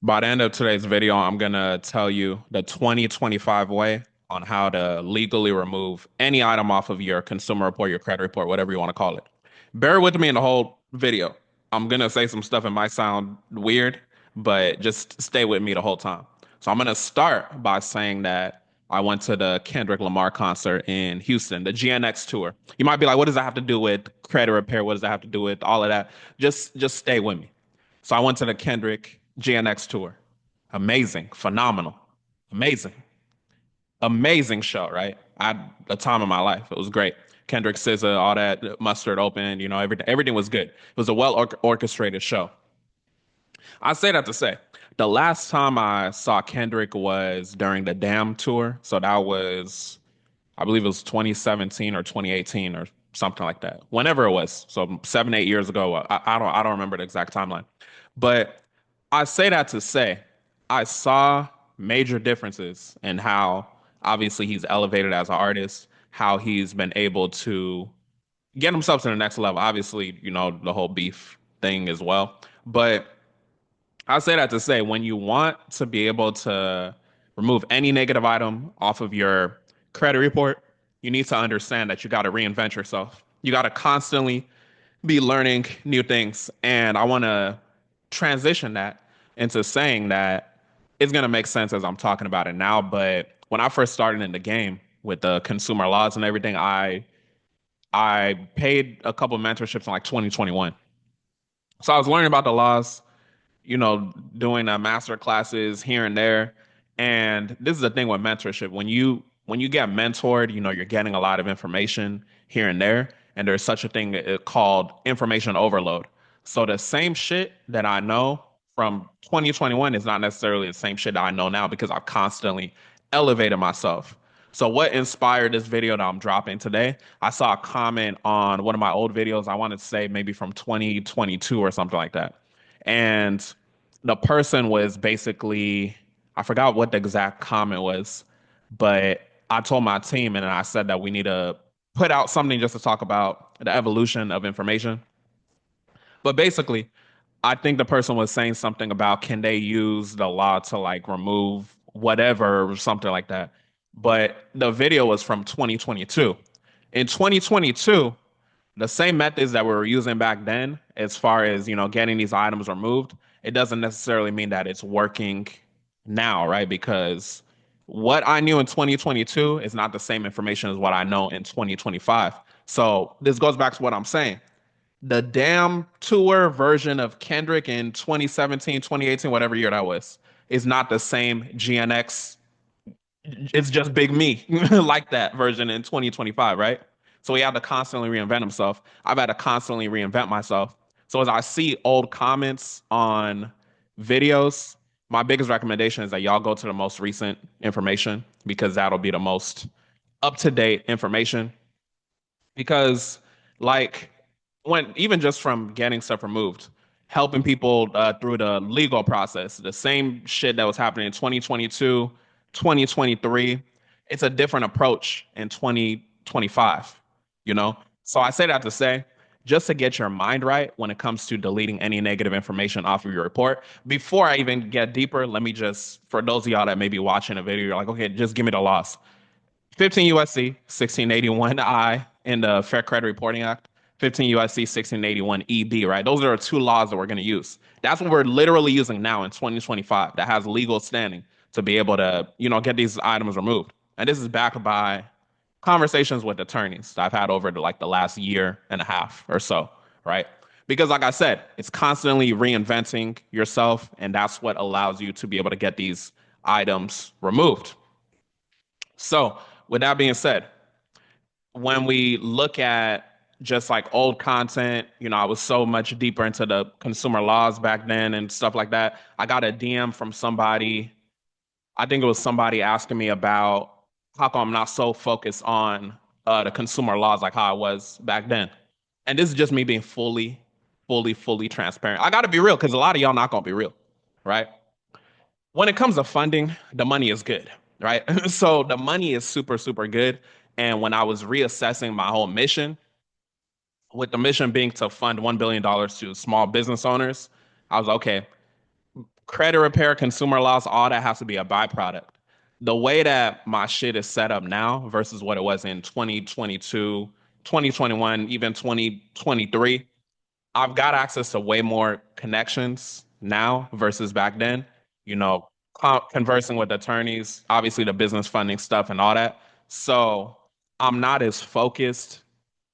By the end of today's video, I'm gonna tell you the 2025 way on how to legally remove any item off of your consumer report, your credit report, whatever you want to call it. Bear with me in the whole video. I'm gonna say some stuff. It might sound weird, but just stay with me the whole time. So I'm gonna start by saying that I went to the Kendrick Lamar concert in Houston, the GNX tour. You might be like, what does that have to do with credit repair? What does that have to do with all of that? Just stay with me. So I went to the Kendrick GNX tour. Amazing, phenomenal, amazing, amazing show, right? I had the time of my life. It was great. Kendrick, SZA, all that, Mustard open, everything was good. It was a well orchestrated show. I say that to say, the last time I saw Kendrick was during the Damn tour. So that was, I believe it was 2017 or 2018 or something like that. Whenever it was. So 7, 8 years ago. I don't remember the exact timeline. But I say that to say I saw major differences in how obviously he's elevated as an artist, how he's been able to get himself to the next level. Obviously, the whole beef thing as well. But I say that to say when you want to be able to remove any negative item off of your credit report, you need to understand that you got to reinvent yourself. You got to constantly be learning new things. And I want to transition that into saying that it's going to make sense as I'm talking about it now. But when I first started in the game with the consumer laws and everything, I paid a couple of mentorships in like 2021. So I was learning about the laws, doing master classes here and there. And this is the thing with mentorship. When you get mentored, you're getting a lot of information here and there. And there's such a thing called information overload. So the same shit that I know from 2021 is not necessarily the same shit that I know now because I've constantly elevated myself. So what inspired this video that I'm dropping today? I saw a comment on one of my old videos. I wanted to say maybe from 2022 or something like that. And the person was basically, I forgot what the exact comment was, but I told my team and I said that we need to put out something just to talk about the evolution of information. But basically, I think the person was saying something about can they use the law to like remove whatever or something like that. But the video was from 2022. In 2022, the same methods that we were using back then, as far as getting these items removed, it doesn't necessarily mean that it's working now, right? Because what I knew in 2022 is not the same information as what I know in 2025. So this goes back to what I'm saying. The damn tour version of Kendrick in 2017, 2018, whatever year that was, is not the same GNX. It's just big me like that version in 2025, right? So he had to constantly reinvent himself. I've had to constantly reinvent myself. So as I see old comments on videos, my biggest recommendation is that y'all go to the most recent information because that'll be the most up to date information. Because, like, when even just from getting stuff removed, helping people through the legal process, the same shit that was happening in 2022, 2023, it's a different approach in 2025, you know? So I say that to say, just to get your mind right when it comes to deleting any negative information off of your report. Before I even get deeper, let me just, for those of y'all that may be watching a video, you're like, okay, just give me the loss. 15 USC 1681 I in the Fair Credit Reporting Act, 15 USC 1681 EB, right? Those are the two laws that we're going to use. That's what we're literally using now in 2025 that has legal standing to be able to, get these items removed. And this is backed by conversations with attorneys that I've had over the last year and a half or so, right? Because like I said, it's constantly reinventing yourself, and that's what allows you to be able to get these items removed. So, with that being said, when we look at just like old content, I was so much deeper into the consumer laws back then and stuff like that. I got a DM from somebody, I think it was somebody asking me about how come I'm not so focused on the consumer laws like how I was back then. And this is just me being fully transparent. I got to be real because a lot of y'all not going to be real, right? When it comes to funding, the money is good, right? So the money is super good. And when I was reassessing my whole mission, with the mission being to fund $1 billion to small business owners, I was okay. credit repair, consumer loss, all that has to be a byproduct. The way that my shit is set up now versus what it was in 2022, 2021, even 2023, I've got access to way more connections now versus back then. You know, conversing with attorneys, obviously the business funding stuff and all that. So I'm not as focused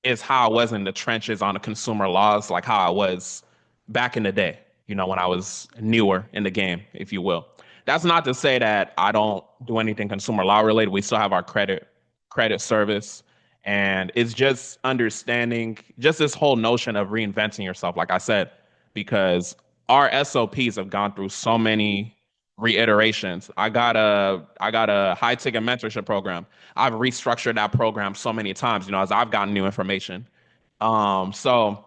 as how I was in the trenches on the consumer laws, like how I was back in the day, when I was newer in the game, if you will. That's not to say that I don't do anything consumer law related. We still have our credit service. And it's just understanding just this whole notion of reinventing yourself, like I said, because our SOPs have gone through so many reiterations. I got a high ticket mentorship program. I've restructured that program so many times, as I've gotten new information. So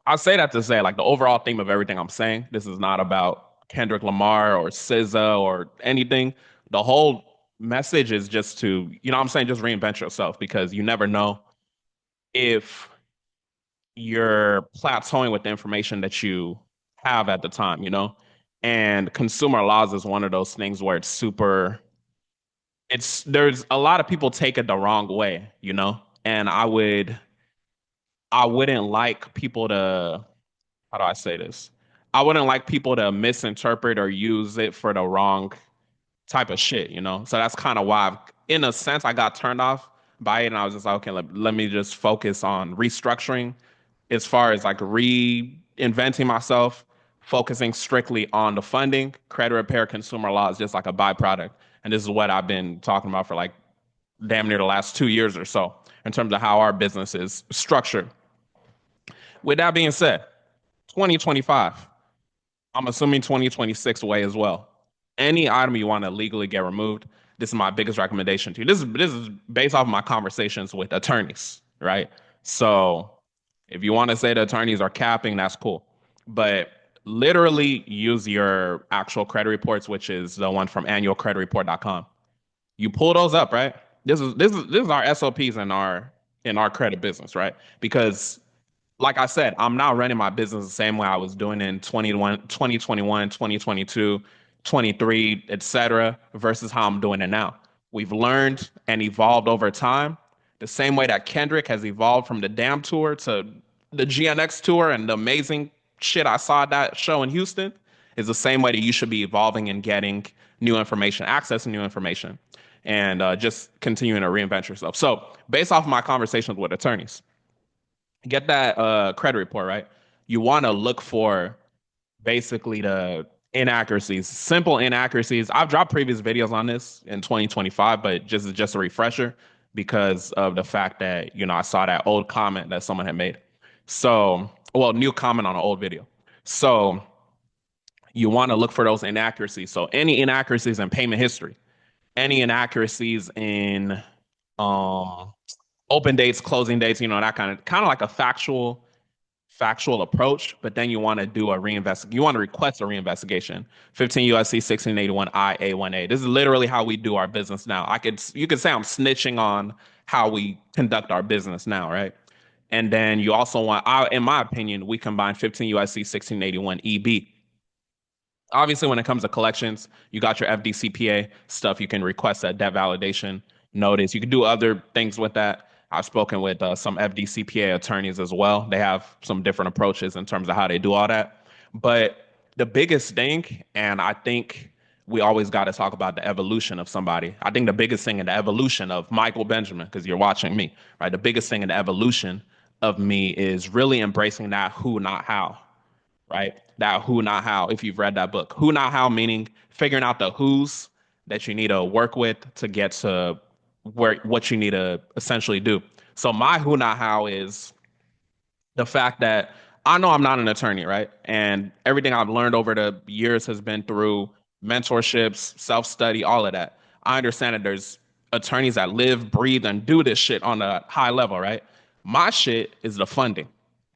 I say that to say, like, the overall theme of everything I'm saying, this is not about Kendrick Lamar or SZA or anything. The whole message is just to, I'm saying, just reinvent yourself because you never know if you're plateauing with the information that you have at the time. And consumer laws is one of those things where there's a lot of people take it the wrong way. And I wouldn't like people to, how do I say this? I wouldn't like people to misinterpret or use it for the wrong type of shit. So that's kind of why, in a sense, I got turned off by it, and I was just like, okay, let me just focus on restructuring, as far as like reinventing myself, focusing strictly on the funding, credit repair, consumer law is just like a byproduct, and this is what I've been talking about for like damn near the last 2 years or so in terms of how our business is structured. With that being said, 2025. I'm assuming 2026 way as well. Any item you want to legally get removed, this is my biggest recommendation to you. This is based off of my conversations with attorneys, right? So if you want to say the attorneys are capping, that's cool. But literally use your actual credit reports, which is the one from annualcreditreport.com. You pull those up, right? This is our SOPs in our credit business, right? Because like I said, I'm not running my business the same way I was doing in 2021, 2022, 23, etc., versus how I'm doing it now. We've learned and evolved over time, the same way that Kendrick has evolved from the Damn tour to the GNX tour and the amazing shit I saw at that show in Houston is the same way that you should be evolving and getting new information, accessing new information, and just continuing to reinvent yourself. So, based off of my conversations with attorneys, get that credit report, right? You want to look for basically the inaccuracies, simple inaccuracies. I've dropped previous videos on this in 2025, but just a refresher because of the fact that, I saw that old comment that someone had made. So, well, new comment on an old video. So, you want to look for those inaccuracies. So, any inaccuracies in payment history, any inaccuracies in um open dates, closing dates, that kind of like a factual approach, but then you want to do a reinvest. You want to request a reinvestigation. 15 USC 1681 IA1A. This is literally how we do our business now. You could say I'm snitching on how we conduct our business now, right? And then you also in my opinion, we combine 15 USC 1681 EB. Obviously, when it comes to collections, you got your FDCPA stuff. You can request a debt validation notice. You can do other things with that. I've spoken with some FDCPA attorneys as well. They have some different approaches in terms of how they do all that. But the biggest thing, and I think we always got to talk about the evolution of somebody. I think the biggest thing in the evolution of Michael Benjamin, because you're watching me, right? The biggest thing in the evolution of me is really embracing that who, not how, right? That who, not how, if you've read that book. Who, not how, meaning figuring out the who's that you need to work with to get to what you need to essentially do. So my who, not how is the fact that I know I'm not an attorney, right? And everything I've learned over the years has been through mentorships, self study, all of that. I understand that there's attorneys that live, breathe, and do this shit on a high level, right? My shit is the funding.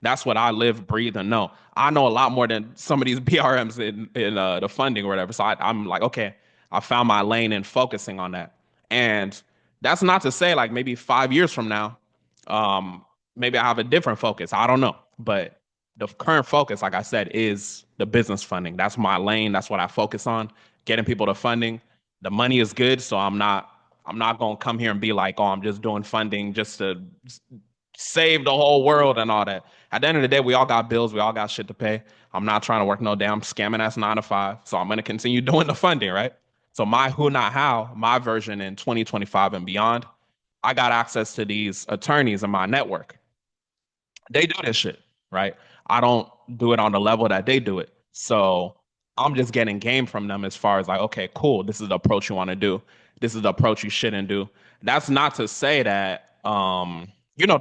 That's what I live, breathe, and know. I know a lot more than some of these BRMs in the funding or whatever. So I'm like, okay, I found my lane in focusing on that. And that's not to say like maybe 5 years from now, um, maybe I have a different focus. I don't know. But The current focus, like I said, is the business funding. That's my lane. That's what I focus on. Getting people to funding. The money is good, so I'm not gonna come here and be like, oh, I'm just doing funding just to save the whole world and all that. At the end of the day, we all got bills, we all got shit to pay. I'm not trying to work no damn scamming ass 9 to 5. So I'm gonna continue doing the funding, right? So my who not how, my version in 2025 and beyond, I got access to these attorneys in my network. They do this shit, right? I don't do it on the level that they do it. So I'm just getting game from them as far as like, okay, cool. This is the approach you want to do. This is the approach you shouldn't do. That's not to say that,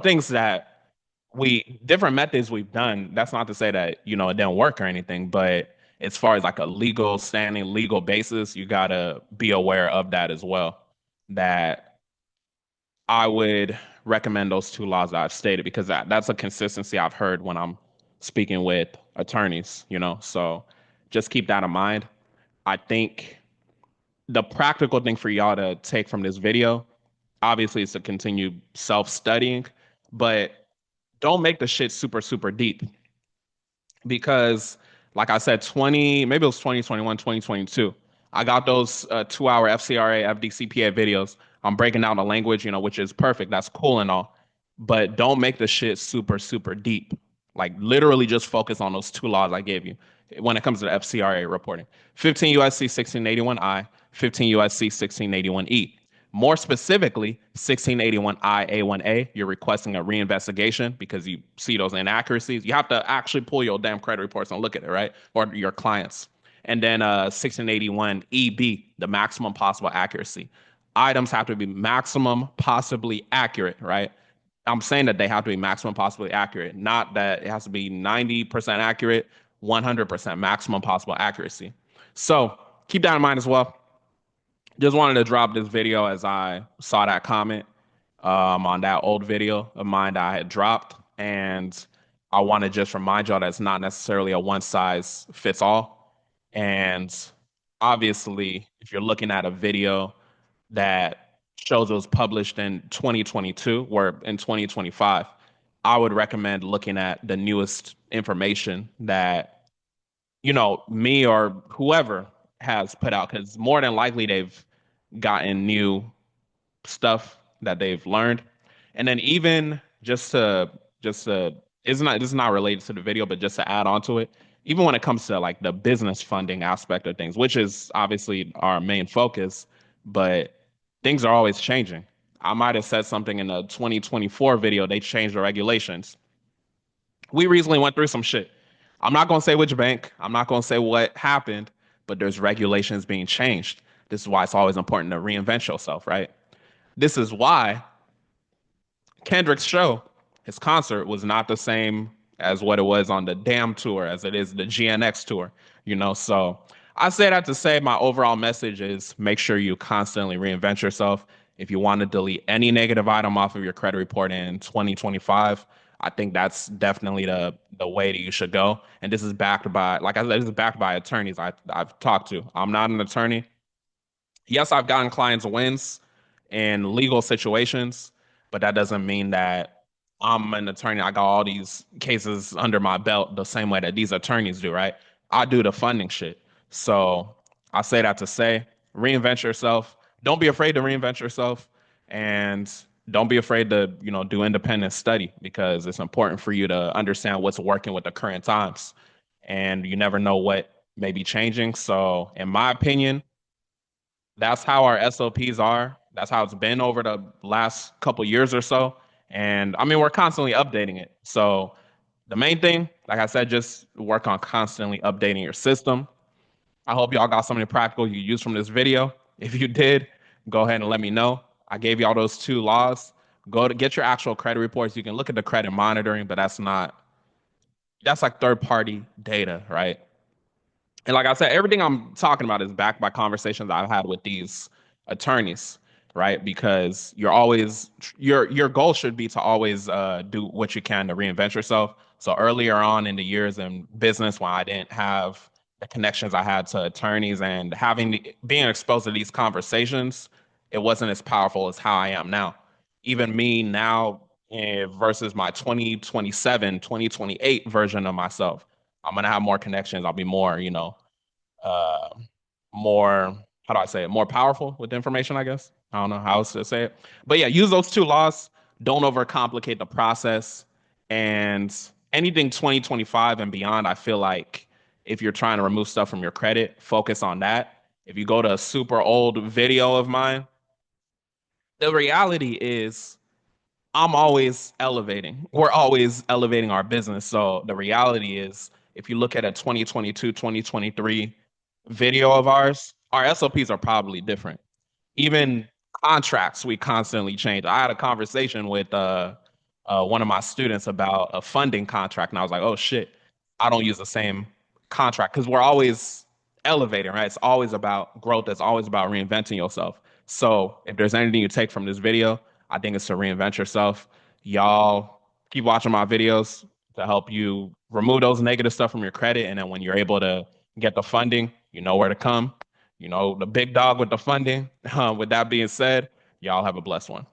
things that we different methods we've done. That's not to say that, it didn't work or anything. But as far as like a legal standing, legal basis, you gotta be aware of that as well. That I would recommend those two laws that I've stated because that's a consistency I've heard when I'm speaking with attorneys, So just keep that in mind. I think the practical thing for y'all to take from this video, obviously, is to continue self-studying, but don't make the shit super, super deep because like I said, 20, maybe it was 2021, 2022. I got those 2 hour FCRA, FDCPA videos. I'm breaking down the language, which is perfect. That's cool and all. But don't make the shit super, super deep. Like literally just focus on those two laws I gave you when it comes to the FCRA reporting. 15 USC 1681I, 15 USC 1681E. More specifically, 1681I A1A, you're requesting a reinvestigation because you see those inaccuracies. You have to actually pull your damn credit reports and look at it, right? Or your clients. And then 1681 EB, the maximum possible accuracy. Items have to be maximum possibly accurate, right? I'm saying that they have to be maximum possibly accurate, not that it has to be 90% accurate, 100% maximum possible accuracy. So keep that in mind as well. Just wanted to drop this video as I saw that comment on that old video of mine that I had dropped. And I want to just remind y'all that it's not necessarily a one size fits all. And obviously, if you're looking at a video that shows it was published in 2022 or in 2025, I would recommend looking at the newest information that, me or whoever has put out, because more than likely they've gotten new stuff that they've learned. And then even just to it's not this is not related to the video, but just to add on to it, even when it comes to like the business funding aspect of things, which is obviously our main focus, but things are always changing. I might have said something in the 2024 video, they changed the regulations. We recently went through some shit. I'm not going to say which bank, I'm not going to say what happened, but there's regulations being changed. This is why it's always important to reinvent yourself, right? This is why Kendrick's show, his concert, was not the same as what it was on the Damn tour as it is the GNX tour. So I say that to say my overall message is make sure you constantly reinvent yourself. If you want to delete any negative item off of your credit report in 2025, I think that's definitely the way that you should go. And this is backed by, like I said, this is backed by attorneys I've talked to. I'm not an attorney. Yes, I've gotten clients wins in legal situations, but that doesn't mean that I'm an attorney. I got all these cases under my belt the same way that these attorneys do, right? I do the funding shit. So I say that to say reinvent yourself. Don't be afraid to reinvent yourself and don't be afraid to, do independent study because it's important for you to understand what's working with the current times. And you never know what may be changing. So, in my opinion, that's how our SOPs are. That's how it's been over the last couple years or so. And I mean, we're constantly updating it. So the main thing, like I said, just work on constantly updating your system. I hope y'all got something practical you use from this video. If you did, go ahead and let me know. I gave y'all those two laws. Go to get your actual credit reports. You can look at the credit monitoring, but that's like third party data, right? And like I said, everything I'm talking about is backed by conversations I've had with these attorneys, right? Because your goal should be to always do what you can to reinvent yourself. So earlier on in the years in business, when I didn't have the connections I had to attorneys and being exposed to these conversations, it wasn't as powerful as how I am now. Even me now versus my 2027, 2028 version of myself. I'm gonna have more connections. I'll be more, uh, more, how do I say it? More powerful with the information, I guess. I don't know how else to say it. But yeah, use those two laws. Don't overcomplicate the process. And anything 2025 and beyond, I feel like if you're trying to remove stuff from your credit, focus on that. If you go to a super old video of mine, the reality is I'm always elevating. We're always elevating our business. So the reality is, if you look at a 2022, 2023 video of ours, our SOPs are probably different. Even contracts, we constantly change. I had a conversation with one of my students about a funding contract, and I was like, oh shit, I don't use the same contract because we're always elevating, right? It's always about growth. It's always about reinventing yourself. So if there's anything you take from this video, I think it's to reinvent yourself. Y'all keep watching my videos to help you remove those negative stuff from your credit. And then when you're able to get the funding, you know where to come. You know, the big dog with the funding. With that being said, y'all have a blessed one.